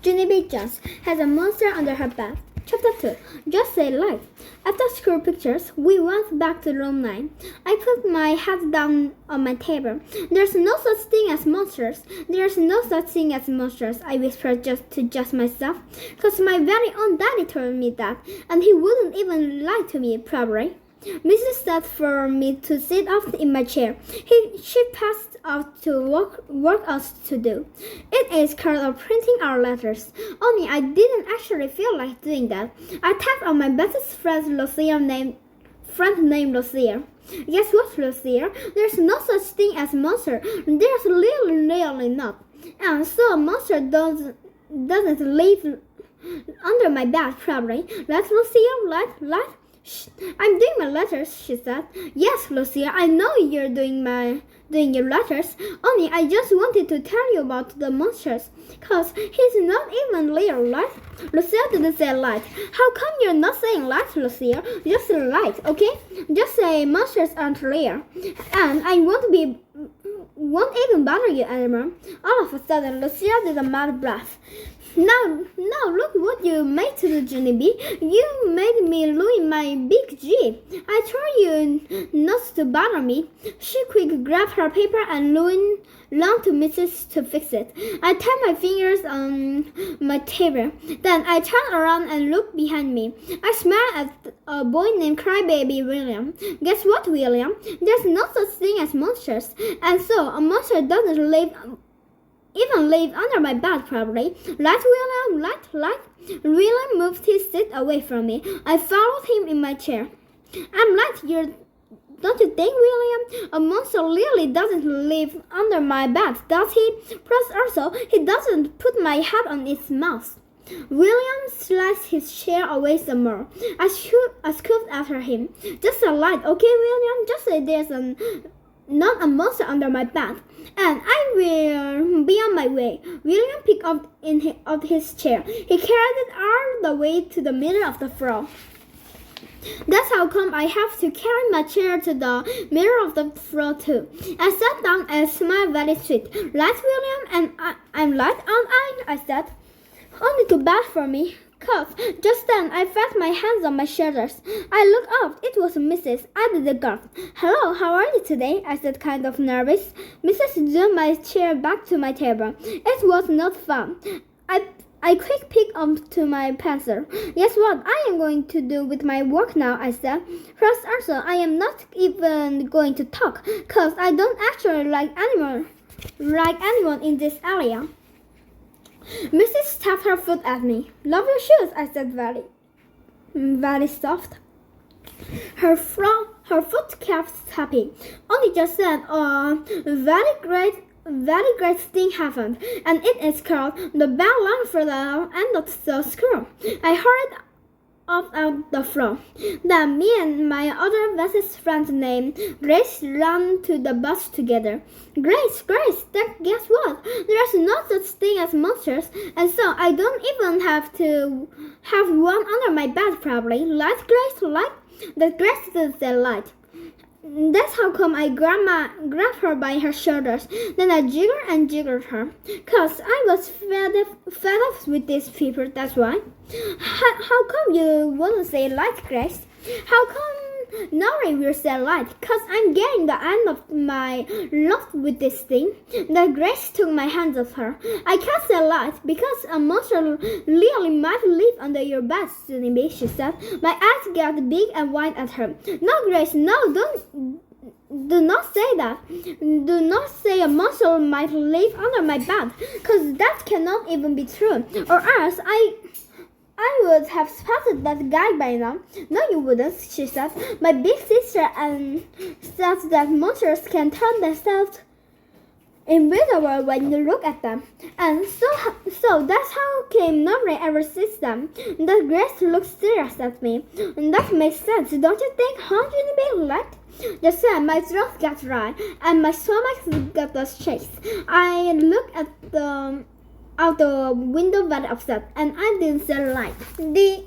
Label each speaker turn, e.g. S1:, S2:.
S1: Genevieve Jones has a monster under her bed. Chapter 2. Just say light. After school pictures, we went back to room 9. I put my head down on my table. There's no such thing as monsters. There's no such thing as monsters, I whispered just myself. Cause my very own daddy told me that, and he wouldn't even lie to me, probably. Mrs. said for me to sit up in my chair. She passed out to work us to do. It is part of printing our letters. Only I didn't actually feel like doing that. I tapped on my best friend's named Lucia. Guess what, Lucia? There's no such thing as monster. There's really not. And so a monster doesn't live under my bed, probably. Let Lucia, let. Shh, I'm doing my letters, she said. Yes, Lucia, I know you're doing your letters. Only I just wanted to tell you about the monsters. Cause he's not even real, right? Lucia didn't say light. How come you're not saying light, Lucia? Just say light, okay? Just say monsters aren't real. And I won't even bother you anymore. All of a sudden, Lucia did a mad breath. Now, look what you made to the Genevieve. You made me ruin my big G. I told you not to bother me. She quick grabbed her paper and ran to Mrs. to fix it. I tapped my fingers on my table. Then I turned around and looked behind me. I smiled at a boy named Crybaby William. Guess what, William? There's no such thing as monsters. And so, a monster doesn't live under my bed, probably. Light, William, light. William moved his seat away from me. I followed him in my chair. I'm light, don't you think, William? A monster really doesn't live under my bed, does he? Plus also, he doesn't put my head on its mouth. William sliced his chair away some more. I scooped after him. Just a light, okay, William? Just say there's not a monster under my bed, and I will be on my way. William picked up his chair. He carried it all the way to the middle of the floor. That's how come I have to carry my chair to the middle of the floor too. I sat down and smiled very sweet. Light, William, and I'm light, aren't I said. Only too bad for me. Cause just then I felt my hands on my shoulders. I looked up. It was Mrs. I did a gulp. Hello, how are you today? I said, kind of nervous. Mrs. drew my chair back to my table. It was not fun. I quick picked up to my pencil. Guess what I am going to do with my work now, I said. First also, I am not even going to talk, cause I don't actually like anyone in this area. Mrs. tapped her foot at me. Love your shoes, I said very soft. Her foot kept tapping. Only just then a very great thing happened, and it is called the bell rang for the end of the school. I hurried up out the floor. Then me and my other bestest friend named Grace ran to the bus together. Grace, guess what? There's no such thing as monsters, and so I don't even have to have one under my bed, probably. Light, Grace, light? That Grace didn't say light. That's how come I grabbed her by her shoulders. Then I jiggled her. Cause I was fed up with these people, that's why. How come you wouldn't say light, Grace? How come Nori will say light? Cause I'm getting the end of my love with this thing. Then Grace took my hands off her. I can't say light because a monster really might live under your bed, Genevieve, she said. My eyes got big and wide at her. No, Grace, no, do not say that. Do not say a monster might live under my bed, cause that cannot even be true. Or else I would have spotted that guy by now. No, you wouldn't, she said. My big sister says that monsters can turn themselves invisible when you look at them. And so that's how came nobody ever sees them. That Grace looked serious at me. And that makes sense, don't you think, huh, Genevieve? Right? Just then, my throat got dry and my stomach got the shakes. I looked at out the window very upset, and I didn't say light. The